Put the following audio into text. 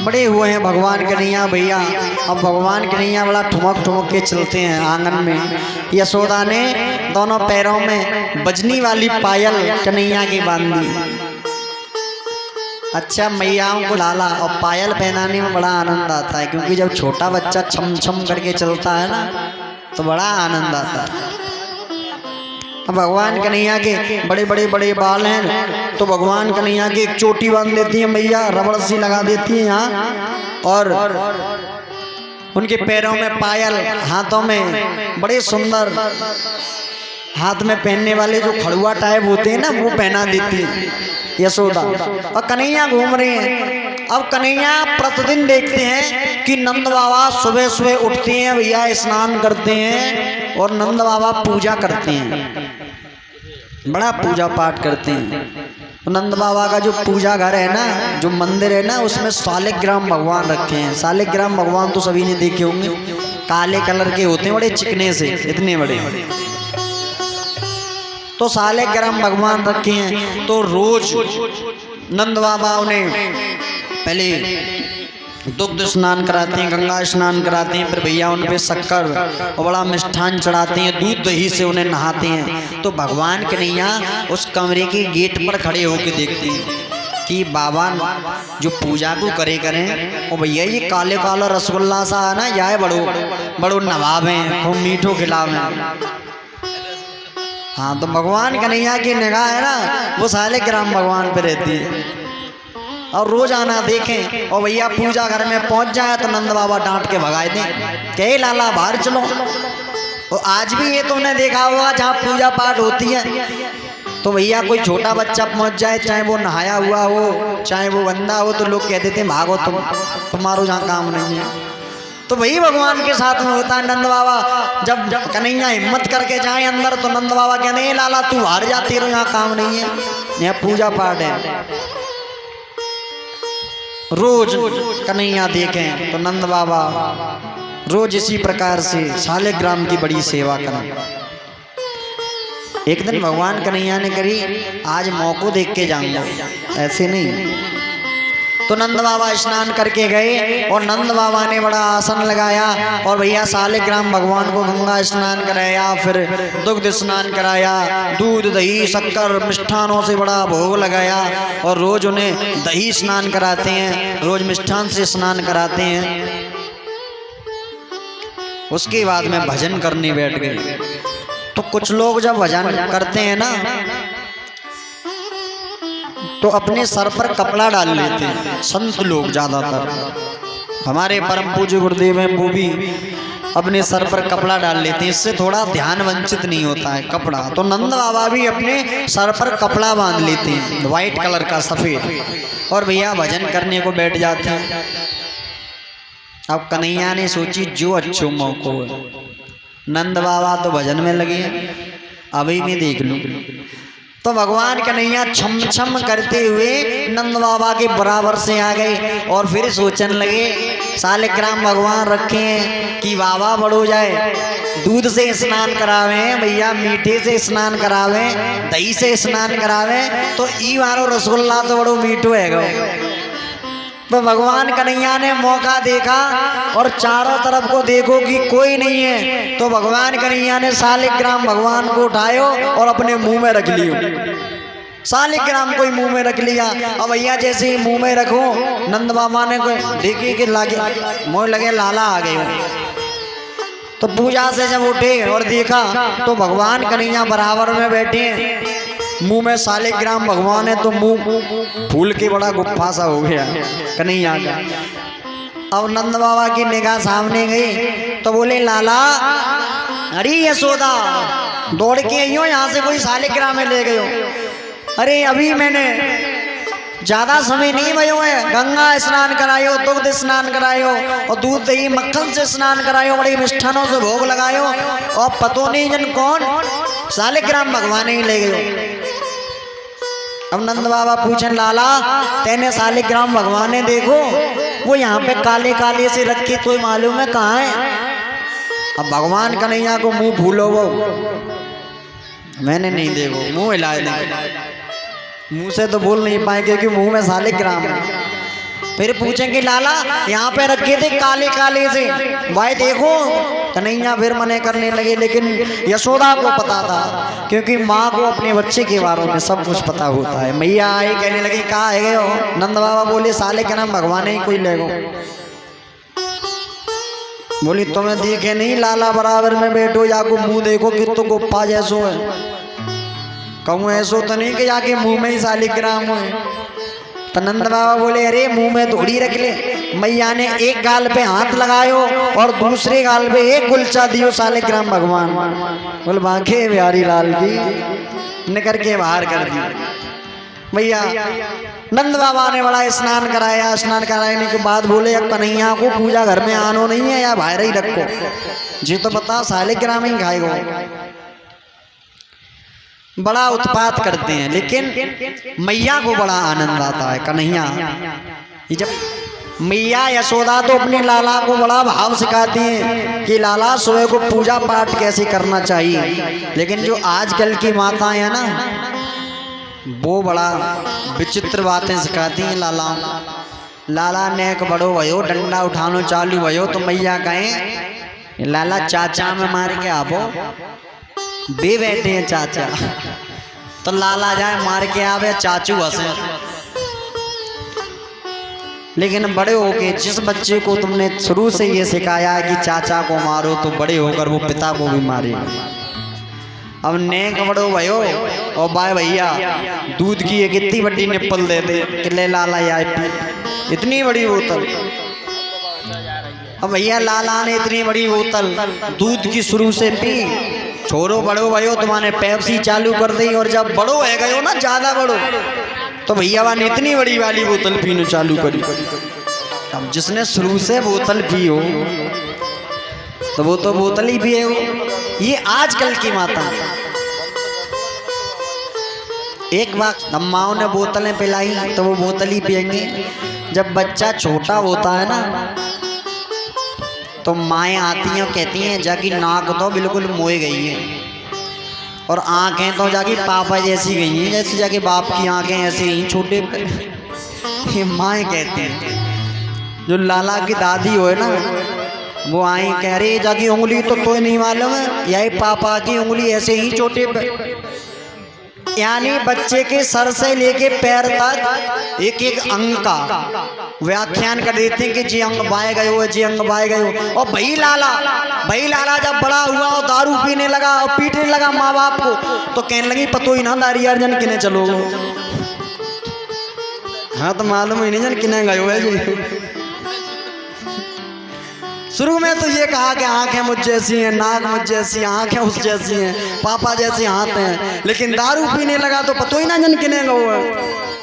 बड़े हुए हैं भगवान कन्हैया भैया। अब भगवान कन्हैया बड़ा ठुमक ठुमक के चलते हैं आंगन में। यशोदा ने दोनों पैरों में बजनी वाली पायल कन्हैया की बांध दी। अच्छा, मैयाओं को लाला और पायल पहनाने में बड़ा आनंद आता है, क्योंकि जब छोटा बच्चा छम छम करके चलता है ना तो बड़ा आनंद आता है। भगवान कन्हैया के बड़े बड़े बड़े बाल हैं तो भगवान कन्हैया की एक चोटी बांध देती है मैया, रबड़ सी लगा देती है यहाँ, और उनके पैरों में पायल, हाथों में बड़े सुंदर हाथ में पहनने वाले जो खड़ुआ टाइप होते हैं ना वो पहना देती है यशोदा। और कन्हैया घूम रहे हैं। अब कन्हैया प्रतिदिन देखते हैं कि नंद बाबा सुबह सुबह उठते हैं भैया, स्नान करते हैं और नंद बाबा पूजा करते हैं, बड़ा पूजा पाठ करते हैं। नंद बाबा का जो पूजा घर है ना, जो मंदिर है ना, उसमें शालिग्राम भगवान रखे हैं। शालिग्राम भगवान तो सभी ने देखे होंगे, काले कलर के होते हैं, बड़े चिकने से, इतने बड़े। तो शालिग्राम भगवान रखे हैं। तो रोज नंद बाबा उन्हें पहले दुग्ध स्नान कराते हैं, गंगा स्नान कराते हैं, फिर भैया उन पे शक्कर और बड़ा मिष्ठान चढ़ाते हैं, दूध दही से उन्हें नहाते हैं। तो भगवान कन्हैया उस कमरे के गेट पर खड़े होकर देखते हैं कि बाबा जो पूजा को करें और भैया ये काले काला रसगुल्ला सा है ना, यह बड़ो बड़ो नवाब हैं, खूब मीठो खिलावे। हाँ, तो भगवान कन्हैया की निगाह है ना वो शालिग्राम भगवान पे रहती है। और रोज आना देखें और भैया पूजा घर में पहुंच जाए तो नंद बाबा डांट के भगाए दें, कहे लाला बाहर चलो। और आज भी ये तुमने देखा होगा जहाँ पूजा पाठ होती है तो भैया कोई छोटा बच्चा पहुंच जाए, चाहे वो नहाया हुआ हो चाहे वो गंदा हो, तो लोग कह देते भागो तुम्हारो जहाँ काम नहीं है। तो वही भगवान के साथ में होता है। नंद बाबा जब कन्हैया हिम्मत करके जाए अंदर तो नंद बाबा कहने लाला तू बाहर जा, तेरे यहाँ काम नहीं है, यहाँ पूजा पाठ है। रोज कन्हैया देखें तो नंद बाबा रोज इसी प्रकार से शालिग्राम की बड़ी सेवा करें। एक दिन भगवान कन्हैया ने करी आज मौको देख के जाऊंगा, ऐसे नहीं। तो नंद बाबा स्नान करके गए और नंद बाबा ने बड़ा आसन लगाया और भैया शालिग्राम भगवान को गंगा स्नान कराया, फिर दुग्ध स्नान कराया, दूध दही शक्कर मिष्ठानों से बड़ा भोग लगाया। और रोज उन्हें दही स्नान कराते हैं, रोज मिष्ठान से स्नान कराते हैं। उसके बाद में भजन करने बैठ गए। तो कुछ लोग जब भजन करते हैं ना तो अपने सर पर कपड़ा डाल लेते हैं, संत लोग ज्यादातर। हमारे परम पूज्य गुरुदेव हैं वो भी अपने सर पर कपड़ा डाल लेते हैं, इससे थोड़ा ध्यान वंचित नहीं होता है कपड़ा। तो नंद बाबा भी अपने सर पर कपड़ा बांध लेते हैं व्हाइट कलर का, सफेद, और भैया भजन करने को बैठ जाते हैं। अब कन्हैया ने सोची जो अच्छो मौको है, नंद बाबा तो भजन में लगे अभी मैं देख लूं। तो भगवान कन्हैया छम छम करते हुए नंद बाबा के बराबर से आ गए और फिर सोचने लगे शालिग्राम भगवान रखे हैं कि बाबा बड़ो जाए, दूध से स्नान करावे भैया, मीठे से स्नान करावे, दही से स्नान करावे, तो ई मारो रसगुल्ला तो बड़ो मीठो है। तो भगवान कन्हैया ने मौका देखा और चारों तरफ को देखो कि कोई नहीं है, तो भगवान कन्हैया ने शालिग्राम भगवान को उठायो और अपने मुंह में रख लियो। शालिग्राम को मुंह में रख लिया। अब भैया जैसे ही मुंह में रखो नंद बाबा ने देखे कि लागे मोह लगे लाला आ गए। तो पूजा से जब उठे और देखा तो भगवान कन्हैया बराबर में बैठे हैं, मुंह में शालिग्राम भगवान है तो मुंह फूल के बड़ा गुफ्फा सा हो गया कन्हैया का। अब नंद बाबा की निगाह सामने गई तो बोले लाला, अरे यशोदा दौड़ के आई हो, यहाँ से कोई शालिग्राम में ले गए हो। अरे अभी मैंने ज्यादा समय नहीं भयो है, गंगा स्नान करायो, दुग्ध स्नान करायो और दूध दही मक्खन से स्नान करायो, बड़े मिष्ठानों से भोग लगायो, और पतो नहीं जन कौन शालिग्राम भगवान ही ले गए। अब नंद बाबा पूछन लाला तेने शालिग्राम भगवान ने देखो वो यहाँ पे काले काले से रखे, तो मालूम है कहाँ है। अब भगवान कन्हैया को मुंह भूलो, वो मैंने नहीं देखो, मुंह हिलाए नहीं, मुंह से तो बोल नहीं पाए क्योंकि मुंह में शालिग्राम है। फिर पूछेंगे लाला यहाँ पे रखे थे काले काले से, भाई देखो कन्हैया फिर मने करने लगे। लेकिन यशोदा को पता था, क्योंकि माँ को अपने बच्चे के बारे में सब कुछ पता होता है। मैया आई कहने लगी कहाँ है गए हो? नंद बाबा बोले साले के नाम भगवान ही कोई ले गो। बोली तुम्हें देखे नहीं लाला बराबर में बैठो, जाको मुंह देखो कि तो गोप्पा जैसो है। कहूँ ऐसो तो नहीं कि जाके मुंह में ही शालिग्राम है। तो नंद बाबा बोले अरे मुंह में थोड़ी रख ले। मैया ने एक गाल पे हाथ लगायो और दूसरे गाल पे एक गुलचा दियो शालिग्राम भगवान। बोले बांके बिहारी लाल की निकर के बाहर कर दी। भैया नंद बाबा ने बड़ा स्नान कराया। स्नान कराने के बाद बोले अब कन्हैया को पूजा घर में आनो नहीं है या बाहर ही रखो। जी तो बताओ शालिग्राम ही खाएगो। बड़ा उत्पात करते हैं, लेकिन मैया को बड़ा आनंद आता है। कन्हैया जब मैया यशोदा तो अपने लाला को बड़ा भाव सिखाती है कि लाला सुबह को पूजा पाठ कैसे करना चाहिए। लेकिन जो आजकल की माताएं हैं ना, वो बड़ा विचित्र बातें सिखाती हैं लाला। लाला नेक बड़ो भयो, डंडा उठानो चालू भयो तो मैया कहें लाला चाचा में मार के आवो। बे बैठे हैं चाचा, तो लाला जाए मार के आवे, चाचू हंसे। लेकिन बड़े होके जिस बच्चे को तुमने शुरू से ये सिखाया है कि चाचा को मारो, तो बड़े होकर वो पिता को भी मारेगा। अब नेक बड़ो भयो और बाय भैया दूध की एक इतनी बड़ी निप्पल दे दे कि ले लाला यार पी, इतनी बड़ी बोतल। अब भैया लाला ने इतनी बड़ी बोतल दूध की शुरू से पी। छोरो बड़ो भयो तुम्हारे पेप्सी चालू कर दी, और जब बड़ो है गए हो ना ज्यादा बड़ो, तो भैया ने इतनी बड़ी वाली बोतल पीना चालू करी। अब जिसने शुरू से बोतल पी हो तो वो तो बोतल ही पिए हो। ये आजकल की माता। एक बार अम्माओं ने बोतलें पिलाई तो वो बोतल ही पिएंगे। जब बच्चा छोटा होता है ना, तो माएँ आती हैं और कहती हैं जाकी नाक तो बिल्कुल मोए गई है, और आंखें तो जाकी पापा जैसी गई हैं, जैसे जाके बाप की आंखें ऐसे ही छोटे। ये माएँ कहती हैं। जो लाला की दादी हो ना, वो आई कह रही जाकी उंगली तो कोई नहीं मालूम है, यही पापा की उंगली ऐसे ही छोटे। यानी बच्चे के सर से लेके पैर तक एक एक अंग का व्याख्यान कर देते हैं कि जी अंग बाए गए हो, जी अंग बाए गए हो। और भाई लाला जब बड़ा हुआ और दारू पीने लगा और पीटने लगा माँ बाप को, तो कहने लगी पतो ही ना दारी अर्जन किने चलो। हाँ तो मालूम ही नहीं जन किने गए हो जी। शुरू में तो ये कहा कि आंखें मुझ जैसी हैं, नाक मुझ जैसी, आंखें उस जैसी हैं, पापा जैसे हाथ हैं। लेकिन दारू पीने लगा तो पतो ही ना जन किने गए।